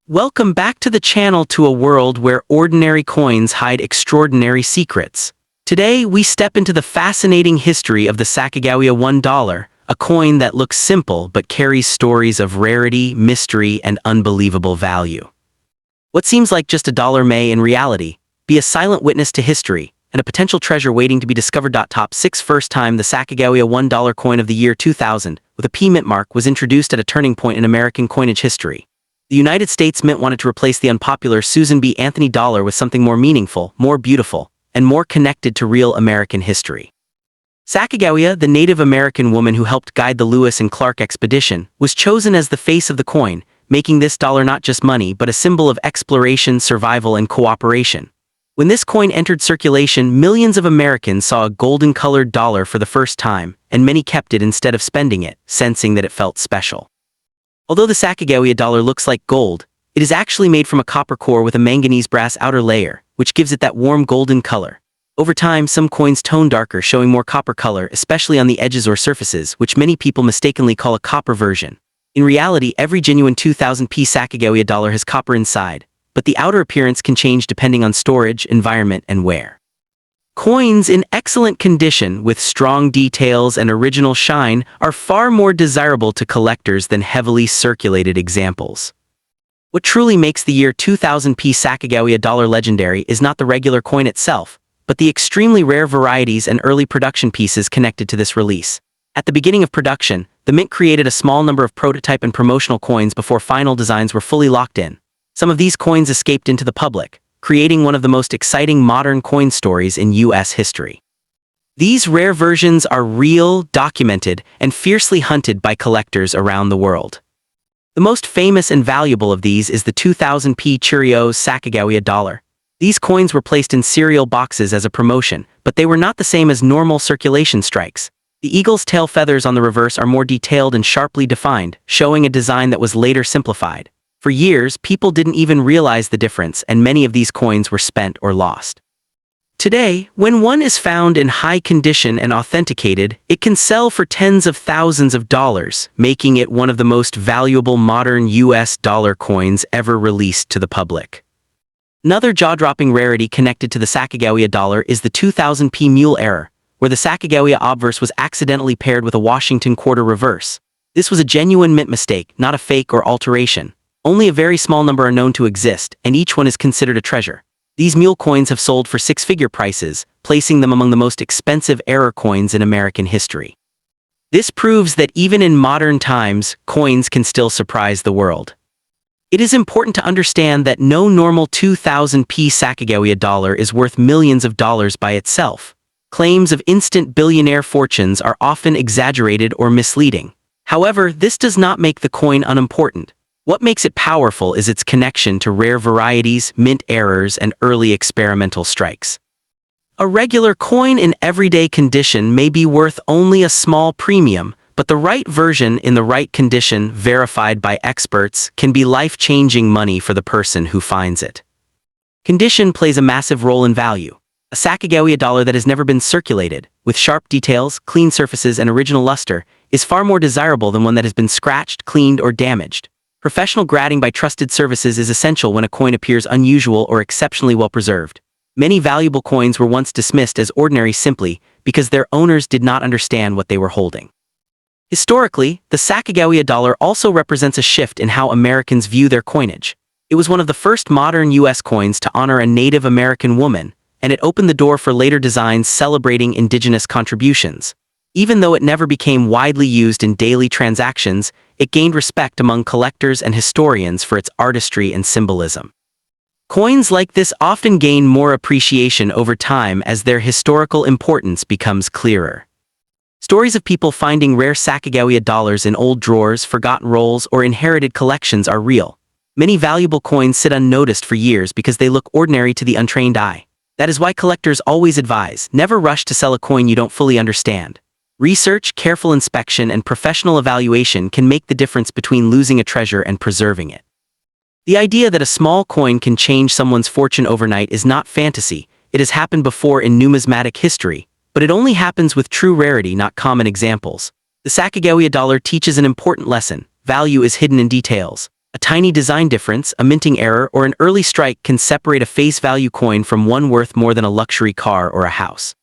Welcome back to the channel, to a world where ordinary coins hide extraordinary secrets. Today, we step into the fascinating history of the Sacagawea $1, a coin that looks simple but carries stories of rarity, mystery, and unbelievable value. What seems like just a dollar may, in reality, be a silent witness to history and a potential treasure waiting to be discovered. Top 6. First time the Sacagawea $1 coin of the year 2000, with a P mint mark, was introduced at a turning point in American coinage history. The United States Mint wanted to replace the unpopular Susan B. Anthony dollar with something more meaningful, more beautiful, and more connected to real American history. Sacagawea, the Native American woman who helped guide the Lewis and Clark expedition, was chosen as the face of the coin, making this dollar not just money but a symbol of exploration, survival, and cooperation. When this coin entered circulation, millions of Americans saw a golden-colored dollar for the first time, and many kept it instead of spending it, sensing that it felt special. Although the Sacagawea dollar looks like gold, it is actually made from a copper core with a manganese brass outer layer, which gives it that warm golden color. Over time, some coins tone darker, showing more copper color, especially on the edges or surfaces, which many people mistakenly call a copper version. In reality, every genuine 2000p Sacagawea dollar has copper inside, but the outer appearance can change depending on storage, environment, and wear. Coins in excellent condition with strong details and original shine are far more desirable to collectors than heavily circulated examples. What truly makes the year 2000p Sacagawea dollar legendary is not the regular coin itself, but the extremely rare varieties and early production pieces connected to this release. At the beginning of production, the mint created a small number of prototype and promotional coins before final designs were fully locked in. Some of these coins escaped into the public, creating one of the most exciting modern coin stories in U.S. history. These rare versions are real, documented, and fiercely hunted by collectors around the world. The most famous and valuable of these is the 2000p Cheerios Sacagawea Dollar. These coins were placed in cereal boxes as a promotion, but they were not the same as normal circulation strikes. The eagle's tail feathers on the reverse are more detailed and sharply defined, showing a design that was later simplified. For years, people didn't even realize the difference, and many of these coins were spent or lost. Today, when one is found in high condition and authenticated, it can sell for tens of thousands of dollars, making it one of the most valuable modern U.S. dollar coins ever released to the public. Another jaw-dropping rarity connected to the Sacagawea dollar is the 2000p mule error, where the Sacagawea obverse was accidentally paired with a Washington quarter reverse. This was a genuine mint mistake, not a fake or alteration. Only a very small number are known to exist, and each one is considered a treasure. These mule coins have sold for six-figure prices, placing them among the most expensive error coins in American history. This proves that even in modern times, coins can still surprise the world. It is important to understand that no normal 2000p Sacagawea dollar is worth millions of dollars by itself. Claims of instant billionaire fortunes are often exaggerated or misleading. However, this does not make the coin unimportant. What makes it powerful is its connection to rare varieties, mint errors, and early experimental strikes. A regular coin in everyday condition may be worth only a small premium, but the right version in the right condition, verified by experts, can be life-changing money for the person who finds it. Condition plays a massive role in value. A Sacagawea dollar that has never been circulated, with sharp details, clean surfaces, and original luster, is far more desirable than one that has been scratched, cleaned, or damaged. Professional grading by trusted services is essential when a coin appears unusual or exceptionally well preserved. Many valuable coins were once dismissed as ordinary simply because their owners did not understand what they were holding. Historically, the Sacagawea dollar also represents a shift in how Americans view their coinage. It was one of the first modern U.S. coins to honor a Native American woman, and it opened the door for later designs celebrating indigenous contributions. Even though it never became widely used in daily transactions, it gained respect among collectors and historians for its artistry and symbolism. Coins like this often gain more appreciation over time as their historical importance becomes clearer. Stories of people finding rare Sacagawea dollars in old drawers, forgotten rolls, or inherited collections are real. Many valuable coins sit unnoticed for years because they look ordinary to the untrained eye. That is why collectors always advise, never rush to sell a coin you don't fully understand. Research, careful inspection, and professional evaluation can make the difference between losing a treasure and preserving it. The idea that a small coin can change someone's fortune overnight is not fantasy. It has happened before in numismatic history, but it only happens with true rarity, not common examples. The Sacagawea dollar teaches an important lesson: value is hidden in details. A tiny design difference, a minting error, or an early strike can separate a face value coin from one worth more than a luxury car or a house.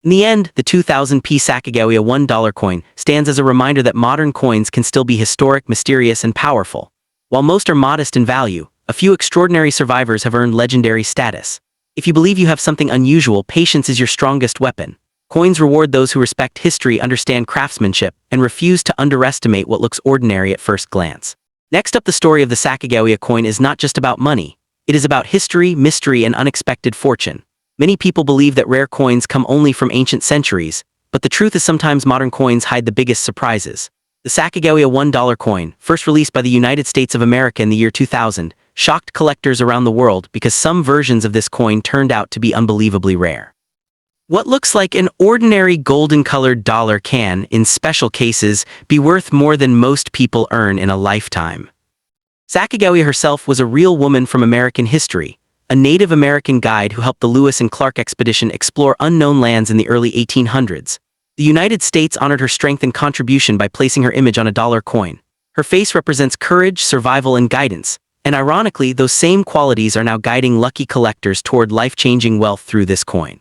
In the end, the 2000p Sacagawea $1 coin stands as a reminder that modern coins can still be historic, mysterious, and powerful. While most are modest in value, a few extraordinary survivors have earned legendary status. If you believe you have something unusual, patience is your strongest weapon. Coins reward those who respect history, understand craftsmanship, and refuse to underestimate what looks ordinary at first glance. Next up, the story of the Sacagawea coin is not just about money. It is about history, mystery, and unexpected fortune. Many people believe that rare coins come only from ancient centuries, but the truth is sometimes modern coins hide the biggest surprises. The Sacagawea $1 coin, first released by the United States of America in the year 2000, shocked collectors around the world because some versions of this coin turned out to be unbelievably rare. What looks like an ordinary golden-colored dollar can, in special cases, be worth more than most people earn in a lifetime. Sacagawea herself was a real woman from American history, a Native American guide who helped the Lewis and Clark expedition explore unknown lands in the early 1800s. The United States honored her strength and contribution by placing her image on a dollar coin. Her face represents courage, survival, and guidance, and ironically, those same qualities are now guiding lucky collectors toward life-changing wealth through this coin.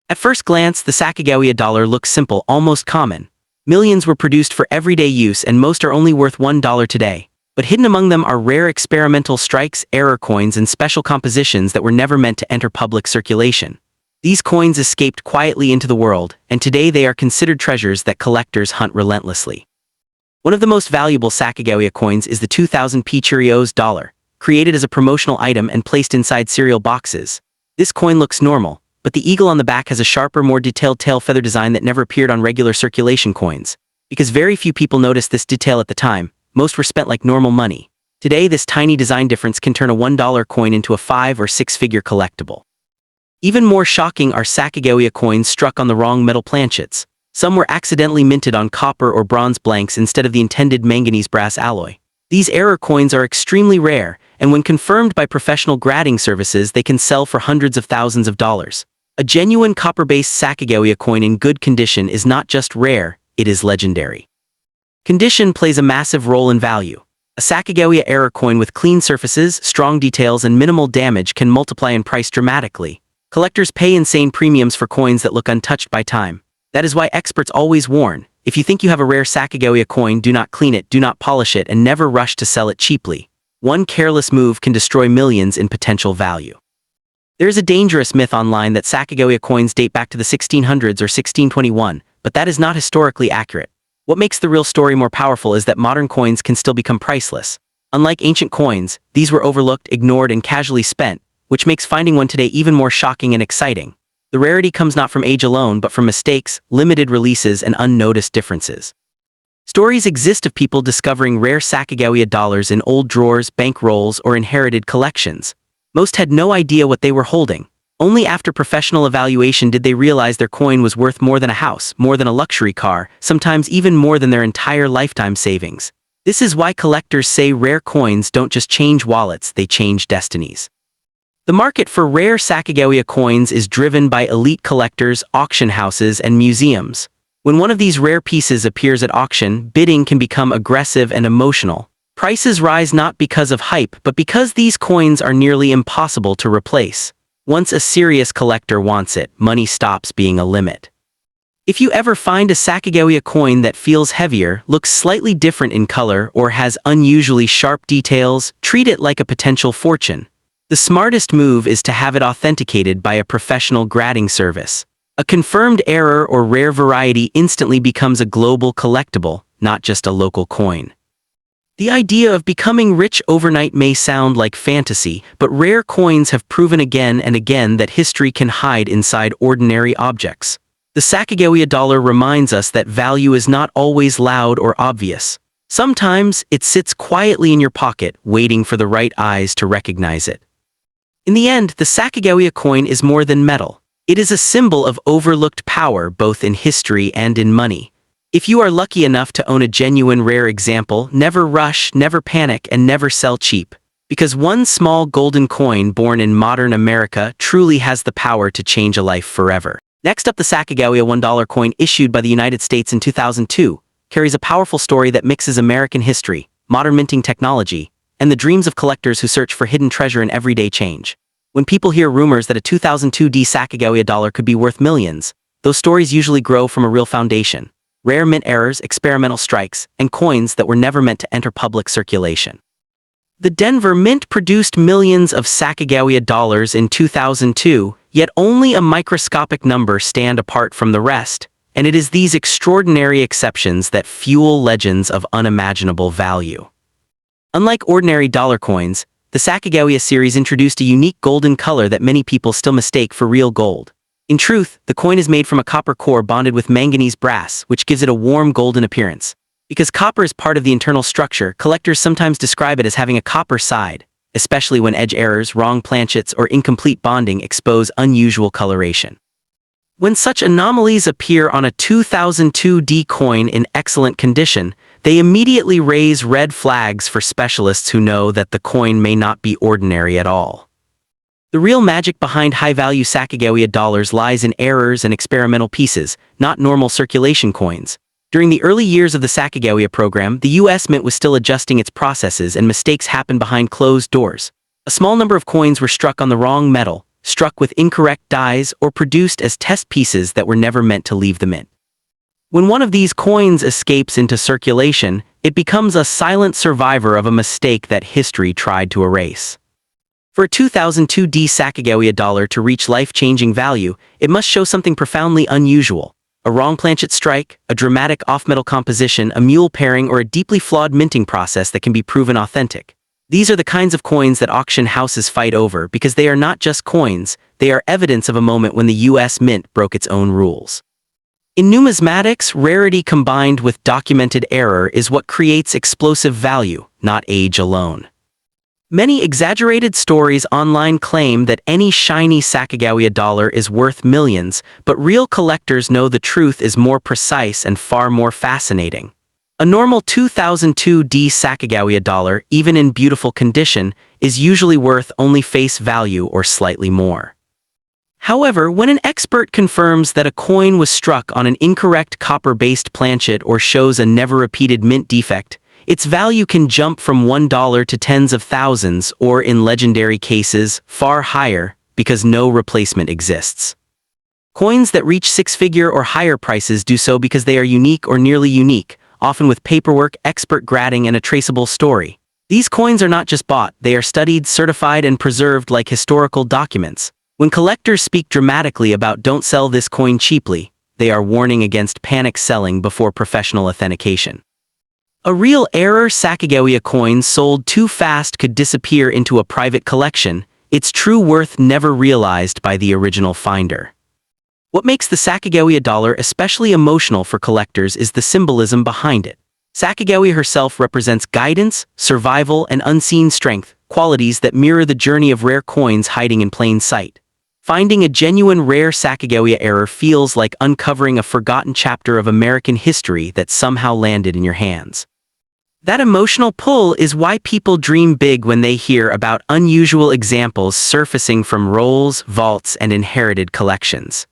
At first glance, the Sacagawea dollar looks simple, almost common. Millions were produced for everyday use and most are only worth $1 today. But hidden among them are rare experimental strikes, error coins, and special compositions that were never meant to enter public circulation. These coins escaped quietly into the world, and today they are considered treasures that collectors hunt relentlessly. One of the most valuable Sacagawea coins is the 2000p Cheerios dollar, created as a promotional item and placed inside cereal boxes. This coin looks normal, but the eagle on the back has a sharper, more detailed tail feather design that never appeared on regular circulation coins. Because very few people noticed this detail at the time, most were spent like normal money. Today, this tiny design difference can turn a $1 coin into a 5- or 6-figure collectible. Even more shocking are Sacagawea coins struck on the wrong metal planchets. Some were accidentally minted on copper or bronze blanks instead of the intended manganese brass alloy. These error coins are extremely rare, and when confirmed by professional grading services, they can sell for hundreds of thousands of dollars. A genuine copper-based Sacagawea coin in good condition is not just rare, it is legendary. Condition plays a massive role in value. A Sacagawea error coin with clean surfaces, strong details, and minimal damage can multiply in price dramatically. Collectors pay insane premiums for coins that look untouched by time. That is why experts always warn, if you think you have a rare Sacagawea coin, do not clean it, do not polish it, and never rush to sell it cheaply. One careless move can destroy millions in potential value. There is a dangerous myth online that Sacagawea coins date back to the 1600s or 1621, but that is not historically accurate. What makes the real story more powerful is that modern coins can still become priceless. Unlike ancient coins, these were overlooked, ignored, and casually spent, which makes finding one today even more shocking and exciting. The rarity comes not from age alone, but from mistakes, limited releases, and unnoticed differences. Stories exist of people discovering rare Sacagawea dollars in old drawers, bank rolls, or inherited collections. Most had no idea what they were holding. Only after professional evaluation did they realize their coin was worth more than a house, more than a luxury car, sometimes even more than their entire lifetime savings. This is why collectors say rare coins don't just change wallets, they change destinies. The market for rare Sacagawea coins is driven by elite collectors, auction houses, and museums. When one of these rare pieces appears at auction, bidding can become aggressive and emotional. Prices rise not because of hype, but because these coins are nearly impossible to replace. Once a serious collector wants it, money stops being a limit. If you ever find a Sacagawea coin that feels heavier, looks slightly different in color, or has unusually sharp details, treat it like a potential fortune. The smartest move is to have it authenticated by a professional grading service. A confirmed error or rare variety instantly becomes a global collectible, not just a local coin. The idea of becoming rich overnight may sound like fantasy, but rare coins have proven again and again that history can hide inside ordinary objects. The Sacagawea dollar reminds us that value is not always loud or obvious. Sometimes it sits quietly in your pocket, waiting for the right eyes to recognize it. In the end, the Sacagawea coin is more than metal. It is a symbol of overlooked power both in history and in money. If you are lucky enough to own a genuine rare example, never rush, never panic, and never sell cheap. Because one small golden coin born in modern America truly has the power to change a life forever. Next up, the Sacagawea $1 coin issued by the United States in 2002 carries a powerful story that mixes American history, modern minting technology, and the dreams of collectors who search for hidden treasure in everyday change. When people hear rumors that a 2002 Sacagawea dollar could be worth millions, those stories usually grow from a real foundation: rare mint errors, experimental strikes, and coins that were never meant to enter public circulation. The Denver Mint produced millions of Sacagawea dollars in 2002, yet only a microscopic number stand apart from the rest, and it is these extraordinary exceptions that fuel legends of unimaginable value. Unlike ordinary dollar coins, the Sacagawea series introduced a unique golden color that many people still mistake for real gold. In truth, the coin is made from a copper core bonded with manganese brass, which gives it a warm golden appearance. Because copper is part of the internal structure, collectors sometimes describe it as having a copper side, especially when edge errors, wrong planchets, or incomplete bonding expose unusual coloration. When such anomalies appear on a 2002 coin in excellent condition, they immediately raise red flags for specialists who know that the coin may not be ordinary at all. The real magic behind high-value Sacagawea dollars lies in errors and experimental pieces, not normal circulation coins. During the early years of the Sacagawea program, the U.S. Mint was still adjusting its processes and mistakes happened behind closed doors. A small number of coins were struck on the wrong metal, struck with incorrect dies, or produced as test pieces that were never meant to leave the mint. When one of these coins escapes into circulation, it becomes a silent survivor of a mistake that history tried to erase. For a 2002 Sacagawea dollar to reach life-changing value, it must show something profoundly unusual: a wrong planchet strike, a dramatic off-metal composition, a mule pairing, or a deeply flawed minting process that can be proven authentic. These are the kinds of coins that auction houses fight over because they are not just coins, they are evidence of a moment when the U.S. Mint broke its own rules. In numismatics, rarity combined with documented error is what creates explosive value, not age alone. Many exaggerated stories online claim that any shiny Sacagawea dollar is worth millions, but real collectors know the truth is more precise and far more fascinating. A normal 2002 Sacagawea dollar, even in beautiful condition, is usually worth only face value or slightly more. However, when an expert confirms that a coin was struck on an incorrect copper-based planchet or shows a never-repeated mint defect, its value can jump from $1 to tens of thousands, or in legendary cases, far higher, because no replacement exists. Coins that reach six-figure or higher prices do so because they are unique or nearly unique, often with paperwork, expert grading, and a traceable story. These coins are not just bought, they are studied, certified, and preserved like historical documents. When collectors speak dramatically about "don't sell this coin cheaply," they are warning against panic selling before professional authentication. A real error Sacagawea coin sold too fast could disappear into a private collection, its true worth never realized by the original finder. What makes the Sacagawea dollar especially emotional for collectors is the symbolism behind it. Sacagawea herself represents guidance, survival, and unseen strength, qualities that mirror the journey of rare coins hiding in plain sight. Finding a genuine rare Sacagawea error feels like uncovering a forgotten chapter of American history that somehow landed in your hands. That emotional pull is why people dream big when they hear about unusual examples surfacing from rolls, vaults, and inherited collections.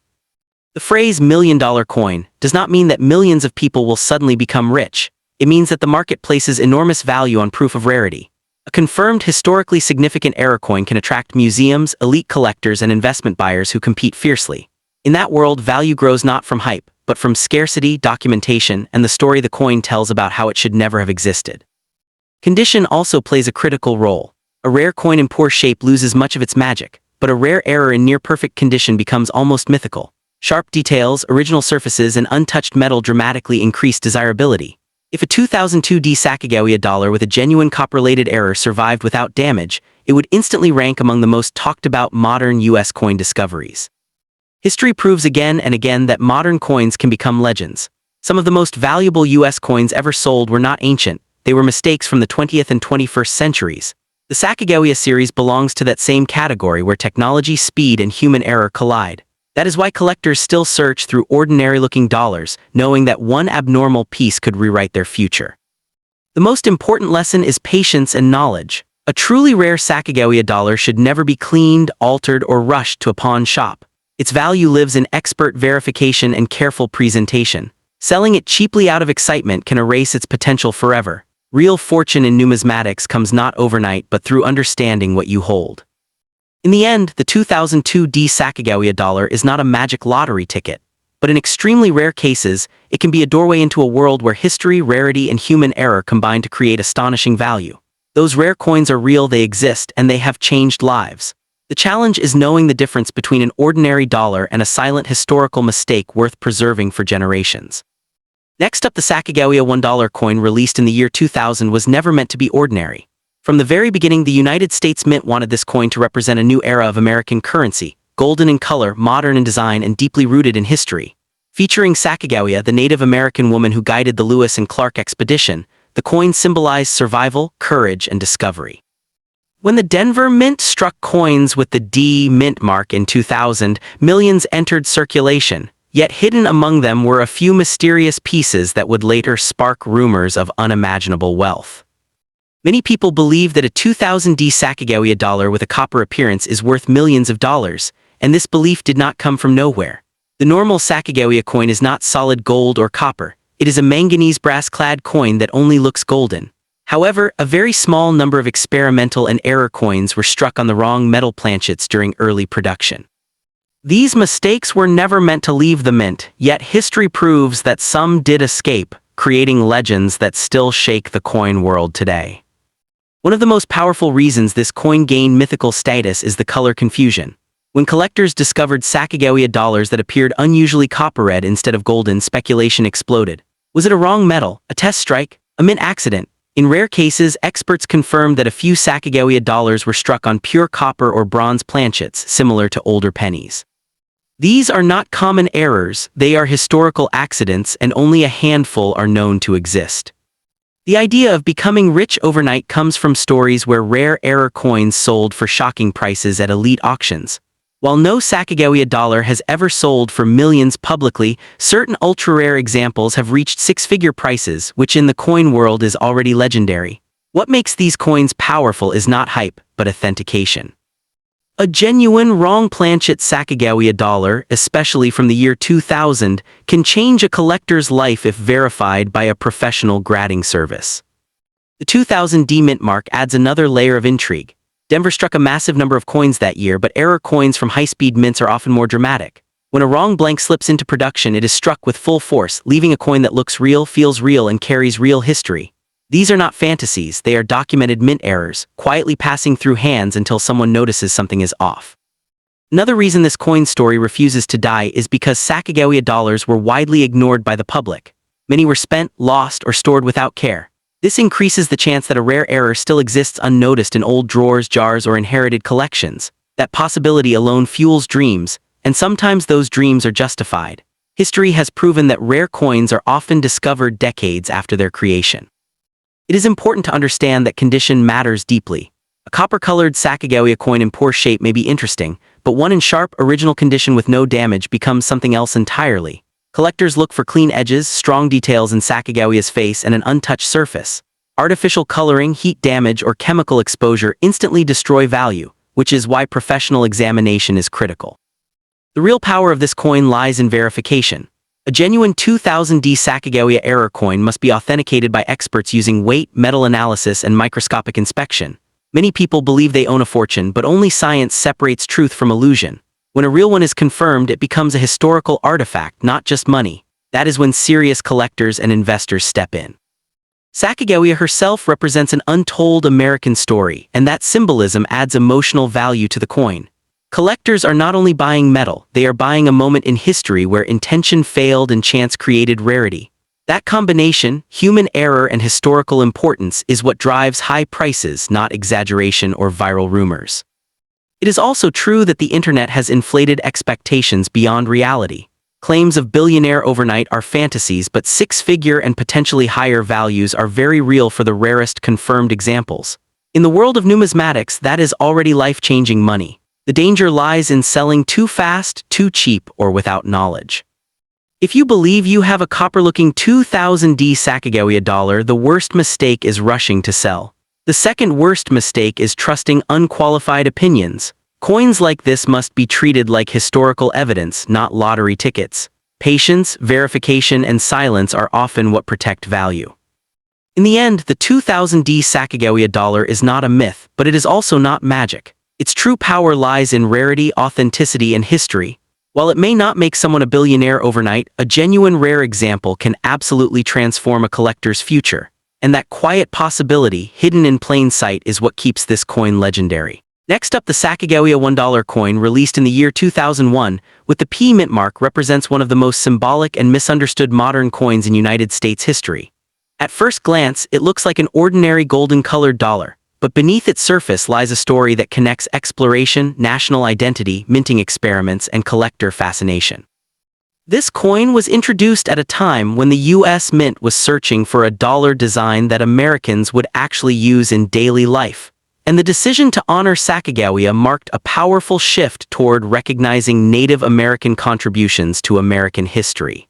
The phrase "million-dollar coin" does not mean that millions of people will suddenly become rich. It means that the market places enormous value on proof of rarity. A confirmed historically significant error coin can attract museums, elite collectors, and investment buyers who compete fiercely. In that world, value grows not from hype, but from scarcity, documentation, and the story the coin tells about how it should never have existed. Condition also plays a critical role. A rare coin in poor shape loses much of its magic, but a rare error in near-perfect condition becomes almost mythical. Sharp details, original surfaces, and untouched metal dramatically increase desirability. If a 2002 Sacagawea dollar with a genuine copper-related error survived without damage, it would instantly rank among the most talked-about modern U.S. coin discoveries. History proves again and again that modern coins can become legends. Some of the most valuable U.S. coins ever sold were not ancient, they were mistakes from the 20th and 21st centuries. The Sacagawea series belongs to that same category where technology, speed, and human error collide. That is why collectors still search through ordinary-looking dollars, knowing that one abnormal piece could rewrite their future. The most important lesson is patience and knowledge. A truly rare Sacagawea dollar should never be cleaned, altered, or rushed to a pawn shop. Its value lives in expert verification and careful presentation. Selling it cheaply out of excitement can erase its potential forever. Real fortune in numismatics comes not overnight but through understanding what you hold. In the end, the 2002 Sacagawea dollar is not a magic lottery ticket, but in extremely rare cases, it can be a doorway into a world where history, rarity, and human error combine to create astonishing value. Those rare coins are real, they exist, and they have changed lives. The challenge is knowing the difference between an ordinary dollar and a silent historical mistake worth preserving for generations. Next up, the Sacagawea One Dollar Coin, released in the year 2000, was never meant to be ordinary. From the very beginning, the United States Mint wanted this coin to represent a new era of American currency, golden in color, modern in design, and deeply rooted in history. Featuring Sacagawea, the Native American woman who guided the Lewis and Clark expedition, the coin symbolized survival, courage, and discovery. When the Denver Mint struck coins with the D Mint mark in 2000, millions entered circulation, yet hidden among them were a few mysterious pieces that would later spark rumors of unimaginable wealth. Many people believe that a 2000 Sacagawea dollar with a copper appearance is worth millions of dollars, and this belief did not come from nowhere. The normal Sacagawea coin is not solid gold or copper. It is a manganese brass-clad coin that only looks golden. However, a very small number of experimental and error coins were struck on the wrong metal planchets during early production. These mistakes were never meant to leave the mint, yet history proves that some did escape, creating legends that still shake the coin world today. One of the most powerful reasons this coin gained mythical status is the color confusion. When collectors discovered Sacagawea dollars that appeared unusually copper-red instead of golden, speculation exploded. Was it a wrong metal, a test strike, a mint accident? In rare cases, experts confirmed that a few Sacagawea dollars were struck on pure copper or bronze planchets, similar to older pennies. These are not common errors, they are historical accidents, and only a handful are known to exist. The idea of becoming rich overnight comes from stories where rare error coins sold for shocking prices at elite auctions. While no Sacagawea dollar has ever sold for millions publicly, certain ultra-rare examples have reached six-figure prices, which in the coin world is already legendary. What makes these coins powerful is not hype, but authentication. A genuine wrong planchet Sacagawea dollar, especially from the year 2000, can change a collector's life if verified by a professional grading service. The 2000 Mint mark adds another layer of intrigue. Denver struck a massive number of coins that year, but error coins from high-speed mints are often more dramatic. When a wrong blank slips into production, it is struck with full force, leaving a coin that looks real, feels real, and carries real history. These are not fantasies, they are documented mint errors, quietly passing through hands until someone notices something is off. Another reason this coin story refuses to die is because Sacagawea dollars were widely ignored by the public. Many were spent, lost, or stored without care. This increases the chance that a rare error still exists unnoticed in old drawers, jars, or inherited collections. That possibility alone fuels dreams, and sometimes those dreams are justified. History has proven that rare coins are often discovered decades after their creation. It is important to understand that condition matters deeply. A copper-colored Sacagawea coin in poor shape may be interesting, but one in sharp, original condition with no damage becomes something else entirely. Collectors look for clean edges, strong details in Sacagawea's face, and an untouched surface. Artificial coloring, heat damage, or chemical exposure instantly destroy value, which is why professional examination is critical. The real power of this coin lies in verification. A genuine 2000 Sacagawea error coin must be authenticated by experts using weight, metal analysis, and microscopic inspection. Many people believe they own a fortune, but only science separates truth from illusion. When a real one is confirmed, it becomes a historical artifact, not just money. That is when serious collectors and investors step in. Sacagawea herself represents an untold American story, and that symbolism adds emotional value to the coin. Collectors are not only buying metal, they are buying a moment in history where intention failed and chance created rarity. That combination, human error and historical importance, is what drives high prices, not exaggeration or viral rumors. It is also true that the internet has inflated expectations beyond reality. Claims of billionaire overnight are fantasies, but six-figure and potentially higher values are very real for the rarest confirmed examples. In the world of numismatics, that is already life-changing money. The danger lies in selling too fast, too cheap, or without knowledge. If you believe you have a copper-looking 2000 Sacagawea dollar, the worst mistake is rushing to sell. The second worst mistake is trusting unqualified opinions. Coins like this must be treated like historical evidence, not lottery tickets. Patience, verification, and silence are often what protect value. In the end, the 2000D Sacagawea dollar is not a myth, but it is also not magic. Its true power lies in rarity, authenticity, and history. While it may not make someone a billionaire overnight, a genuine rare example can absolutely transform a collector's future. And that quiet possibility, hidden in plain sight, is what keeps this coin legendary. Next up, the Sacagawea $1 coin, released in the year 2001, with the P mint mark, represents one of the most symbolic and misunderstood modern coins in United States history. At first glance, it looks like an ordinary golden-colored dollar, but beneath its surface lies a story that connects exploration, national identity, minting experiments, and collector fascination. This coin was introduced at a time when the U.S. Mint was searching for a dollar design that Americans would actually use in daily life, and the decision to honor Sacagawea marked a powerful shift toward recognizing Native American contributions to American history.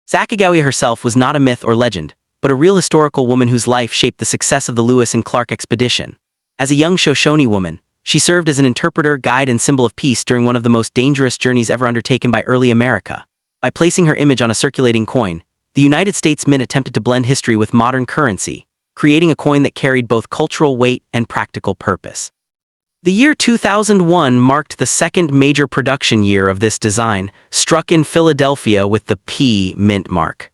Sacagawea herself was not a myth or legend, but a real historical woman whose life shaped the success of the Lewis and Clark expedition. As a young Shoshone woman, she served as an interpreter, guide, and symbol of peace during one of the most dangerous journeys ever undertaken by early America. By placing her image on a circulating coin, the United States Mint attempted to blend history with modern currency, creating a coin that carried both cultural weight and practical purpose. The year 2001 marked the second major production year of this design, struck in Philadelphia with the P mint mark.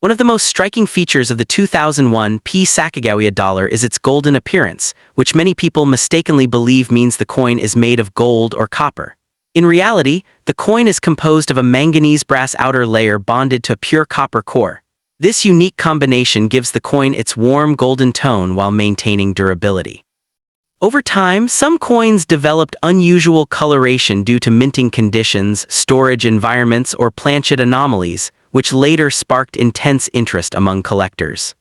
One of the most striking features of the 2001 P Sacagawea dollar is its golden appearance, which many people mistakenly believe means the coin is made of gold or copper. In reality, the coin is composed of a manganese brass outer layer bonded to a pure copper core. This unique combination gives the coin its warm golden tone while maintaining durability. Over time, some coins developed unusual coloration due to minting conditions, storage environments, or planchet anomalies, which later sparked intense interest among collectors.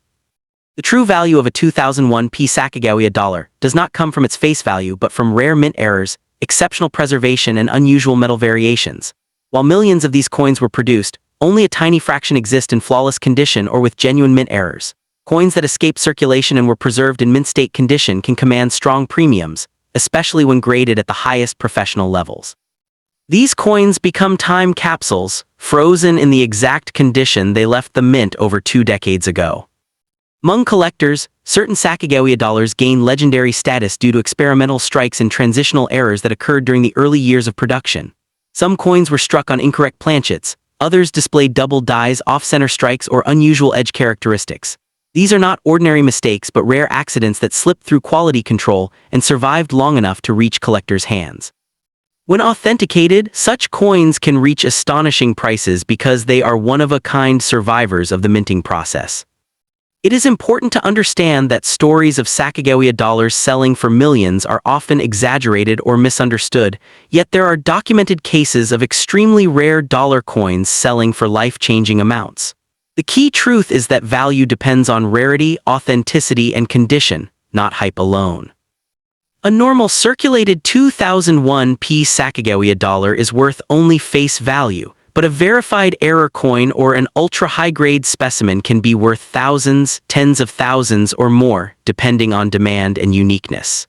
The true value of a 2001 P Sacagawea dollar does not come from its face value but from rare mint errors, exceptional preservation, and unusual metal variations. While millions of these coins were produced, only a tiny fraction exist in flawless condition or with genuine mint errors. Coins that escaped circulation and were preserved in mint state condition can command strong premiums, especially when graded at the highest professional levels. These coins become time capsules, frozen in the exact condition they left the mint over 2 decades ago. Among collectors, certain Sacagawea dollars gain legendary status due to experimental strikes and transitional errors that occurred during the early years of production. Some coins were struck on incorrect planchets, others displayed double dies, off-center strikes, or unusual edge characteristics. These are not ordinary mistakes but rare accidents that slipped through quality control and survived long enough to reach collectors' hands. When authenticated, such coins can reach astonishing prices because they are one-of-a-kind survivors of the minting process. It is important to understand that stories of Sacagawea dollars selling for millions are often exaggerated or misunderstood, yet there are documented cases of extremely rare dollar coins selling for life-changing amounts. The key truth is that value depends on rarity, authenticity, and condition, not hype alone. A normal circulated 2001 P Sacagawea dollar is worth only face value, but a verified error coin or an ultra-high-grade specimen can be worth thousands, tens of thousands, or more, depending on demand and uniqueness.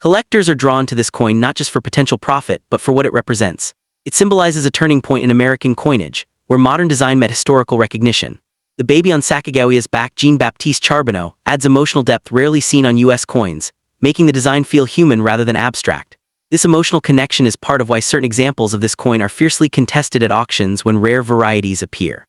Collectors are drawn to this coin not just for potential profit, but for what it represents. It symbolizes a turning point in American coinage, where modern design met historical recognition. The baby on Sacagawea's back, Jean-Baptiste Charbonneau, adds emotional depth rarely seen on U.S. coins, making the design feel human rather than abstract. This emotional connection is part of why certain examples of this coin are fiercely contested at auctions when rare varieties appear.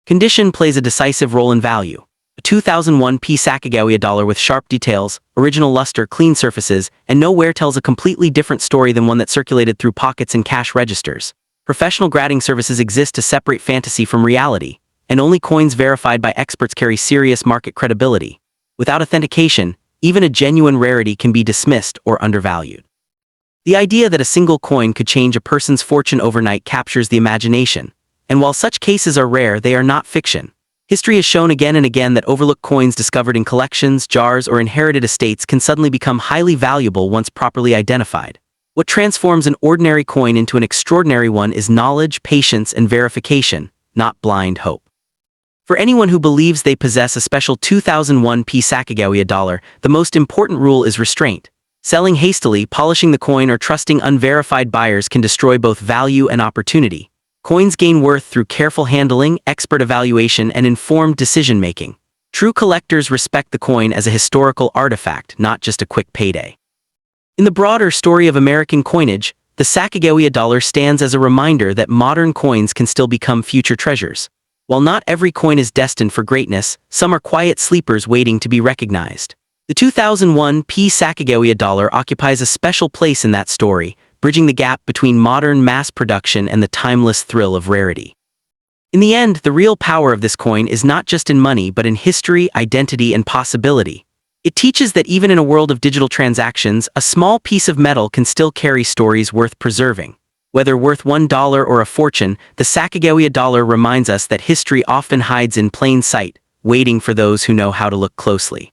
Condition plays a decisive role in value. A 2001 P Sacagawea dollar with sharp details, original luster, clean surfaces, and no wear tells a completely different story than one that circulated through pockets and cash registers. Professional grading services exist to separate fantasy from reality, and only coins verified by experts carry serious market credibility. Without authentication, even a genuine rarity can be dismissed or undervalued. The idea that a single coin could change a person's fortune overnight captures the imagination, and while such cases are rare, they are not fiction. History has shown again and again that overlooked coins discovered in collections, jars, or inherited estates can suddenly become highly valuable once properly identified. What transforms an ordinary coin into an extraordinary one is knowledge, patience, and verification, not blind hope. For anyone who believes they possess a special 2001 P Sacagawea dollar, the most important rule is restraint. Selling hastily, polishing the coin, or trusting unverified buyers can destroy both value and opportunity. Coins gain worth through careful handling, expert evaluation, and informed decision-making. True collectors respect the coin as a historical artifact, not just a quick payday. In the broader story of American coinage, the Sacagawea dollar stands as a reminder that modern coins can still become future treasures. While not every coin is destined for greatness, some are quiet sleepers waiting to be recognized. The 2001 Sacagawea dollar occupies a special place in that story, bridging the gap between modern mass production and the timeless thrill of rarity. In the end, the real power of this coin is not just in money but in history, identity, and possibility. It teaches that even in a world of digital transactions, a small piece of metal can still carry stories worth preserving. Whether worth $1 or a fortune, the Sacagawea dollar reminds us that history often hides in plain sight, waiting for those who know how to look closely.